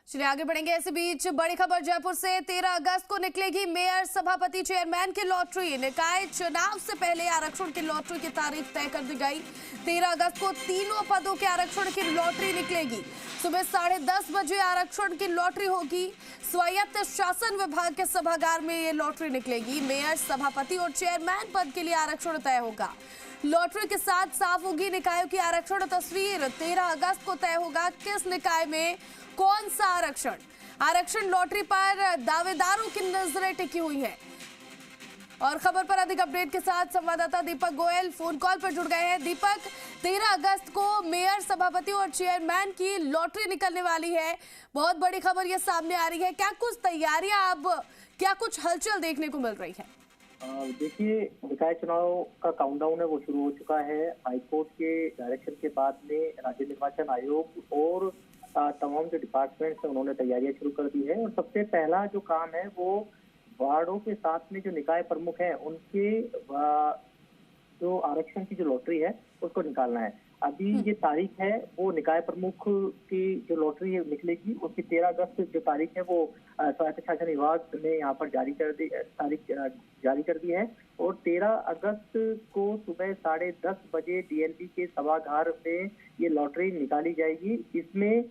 चलिए आगे बढ़ेंगे। ऐसे बीच बड़ी खबर जयपुर से 13 अगस्त को निकलेगी मेयर, सभापति, चेयरमैन की लॉटरी। निकाय चुनाव से पहले आरक्षण की लॉटरी की तारीख तय कर दी गई। 13 अगस्त को तीनों पदों के आरक्षण की लॉटरी निकलेगी। सुबह 10:30 बजे आरक्षण की लॉटरी होगी। स्वायत्त शासन विभाग के सभागार में ये लॉटरी निकलेगी। मेयर, सभापति और चेयरमैन पद के लिए आरक्षण तय होगा। लॉटरी के साथ साफ होगी निकायों की आरक्षण तस्वीर। 13 अगस्त को तय होगा किस निकाय में कौन सा आरक्षण लॉटरी पर दावेदारों की नजरें टिकी हुई है। और खबर पर अधिक अपडेट के साथ संवाददाता दीपक गोयल फोन कॉल पर जुड़ गए हैं। दीपक, 13 अगस्त को मेयर, सभापति और चेयरमैन की लॉटरी निकलने वाली है। बहुत बड़ी खबर ये सामने आ रही है। क्या कुछ तैयारियां, अब क्या कुछ हलचल देखने को मिल रही है? देखिए, निकाय चुनाव का काउंटडाउन है वो शुरू हो चुका है। हाईकोर्ट के डायरेक्शन के बाद में राज्य निर्वाचन आयोग और तमाम जो डिपार्टमेंट्स हैं उन्होंने तैयारियां शुरू कर दी है। और सबसे पहला जो काम है वो वार्डों के साथ में जो निकाय प्रमुख हैं उनके जो आरक्षण की जो लॉटरी है उसको निकालना है। अभी ये तारीख है वो निकाय प्रमुख की जो लॉटरी है निकलेगी, उसकी 13 अगस्त जो तारीख है वो स्वायत्त शासन विभाग ने यहाँ पर तारीख जारी कर दी है। और 13 अगस्त को सुबह 10:30 बजे डीएलपी के सभागार में ये लॉटरी निकाली जाएगी। इसमें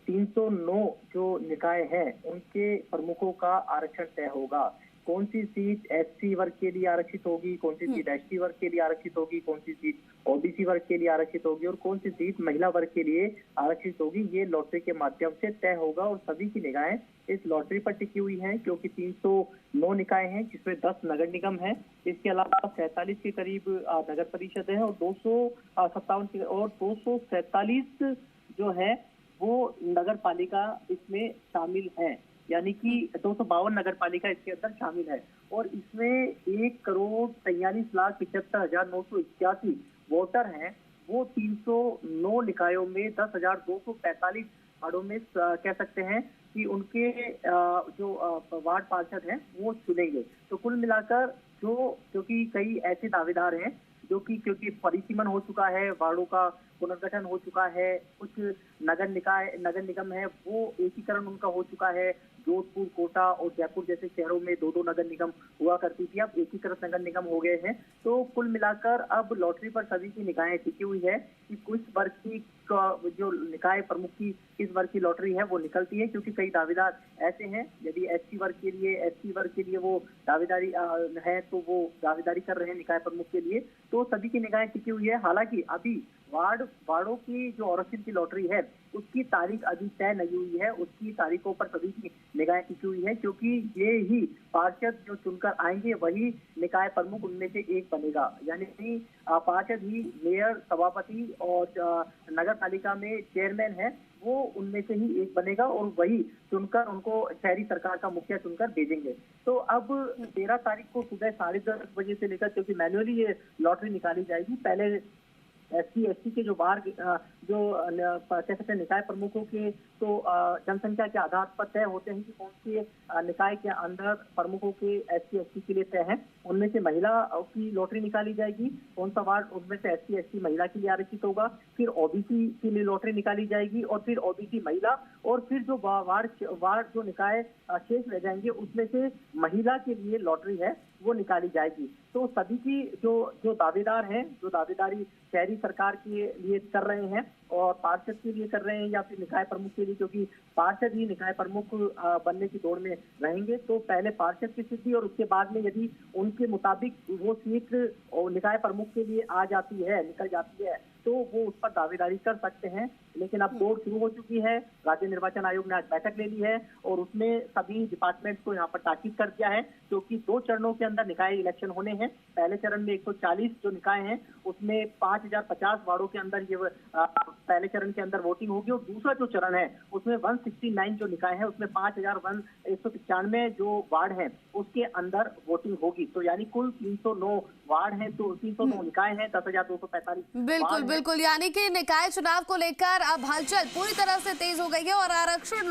309 जो निकाय हैं उनके प्रमुखों का आरक्षण तय होगा। कौन सी सीट एससी वर्ग के लिए आरक्षित होगी, कौन सी सीट एसटी वर्ग के लिए आरक्षित होगी, कौन सी सीट ओबीसी वर्ग के लिए आरक्षित होगी और कौन सी सीट महिला वर्ग के लिए आरक्षित होगी, ये लॉटरी के माध्यम से तय होगा। और सभी की निगाहें इस लॉटरी पर टिकी हुई हैं क्योंकि 309 निकाय हैं जिसमें 10 नगर निगम है। इसके अलावा 47 के करीब नगर परिषद है और 257 और 247 जो है वो नगर पालिका इसमें शामिल है, यानी कि 252 नगर पालिका इसके अंदर शामिल है। और इसमें 1,43,75,981 वोटर हैं। वो 309 निकायों में 10,245 वार्डों में कह सकते हैं कि उनके जो वार्ड पार्षद हैं वो चुनेंगे। तो कुल मिलाकर क्योंकि कई ऐसे दावेदार हैं जो कि क्योंकि परिसीमन हो चुका है, वार्डों का पुनर्गठन हो चुका है, कुछ नगर निगम है वो एकीकरण उनका हो चुका है। जोधपुर, कोटा और जयपुर जैसे शहरों में 2-2 नगर निगम हुआ करती थी, अब एकीकृत नगर निगम हो गए हैं। तो कुल मिलाकर अब लॉटरी पर सभी की निगाहें टिकी हुई है कि किस वर्ग की जो निकाय प्रमुख की किस वर्ग की लॉटरी है वो निकलती है। क्योंकि कई दावेदार ऐसे हैं, यदि एससी वर्ग के लिए वो दावेदारी है तो वो दावेदारी कर रहे हैं निकाय प्रमुख के लिए। तो सभी की निगाहें टिकी हुई है। हालांकि अभी वार्डों की जो आरक्षण की लॉटरी है उसकी तारीख अभी तय नहीं हुई है। उसकी तारीखों पर सभी की निगाहें टिकी हुई है क्योंकि ये ही पार्षद जो चुनकर आएंगे वही निकाय प्रमुख उनमें से एक बनेगा। यानी कि पार्षद ही मेयर, सभापति और नगर पालिका में चेयरमैन है वो उनमें से ही एक बनेगा और वही चुनकर उनको शहरी सरकार का मुखिया चुनकर भेजेंगे। तो अब 13 तारीख को सुबह 10:30 बजे से लेकर, क्योंकि मैन्युअली ये लॉटरी निकाली जाएगी, पहले एससी एसटी के जो बाहर जो कह सकते हैं निकाय प्रमुखों के तो जनसंख्या के आधार पर तय होते हैं कि कौन से निकाय के अंदर प्रमुखों के एससी एसटी के लिए तय है। उनमें से महिला की लॉटरी निकाली जाएगी, कौन सा वार्ड उनमें से एससी एसटी महिला के लिए आरक्षित होगा। फिर ओबीसी के लिए लॉटरी निकाली जाएगी और फिर ओबीसी महिला, और फिर जो वार्ड जो निकाय शेष रह जाएंगे उसमें से महिला के लिए लॉटरी है वो निकाली जाएगी। तो सभी की जो दावेदार हैं, जो दावेदारी शहरी सरकार के लिए कर रहे हैं और पार्षद के लिए कर रहे हैं या फिर निकाय प्रमुख के लिए, क्योंकि पार्षद ही निकाय प्रमुख बनने की दौड़ में रहेंगे, तो पहले पार्षद की स्थिति और उसके बाद में यदि उनके मुताबिक वो सीट निकाय प्रमुख के लिए निकल जाती है तो वो उस पर दावेदारी कर सकते हैं। लेकिन अब दौड़ शुरू हो चुकी है। राज्य निर्वाचन आयोग ने आज बैठक ले ली है और उसमें सभी डिपार्टमेंट्स को यहाँ पर ताकीद कर दिया है क्योंकि 2 चरणों के अंदर निकाय इलेक्शन होने हैं। पहले चरण में 140 जो निकाय हैं उसमें 5050 वार्डों के अंदर ये पहले चरण के अंदर वोटिंग होगी और दूसरा जो चरण है उसमें 169 जो निकाय है उसमें 5195 जो वार्ड है उसके अंदर वोटिंग होगी। तो यानी कुल 309 वार्ड हैं, तो 309 निकाय हैं, 10,245 बिल्कुल, यानी कि निकाय चुनाव को लेकर अब हलचल पूरी तरह से तेज हो गई है और आरक्षण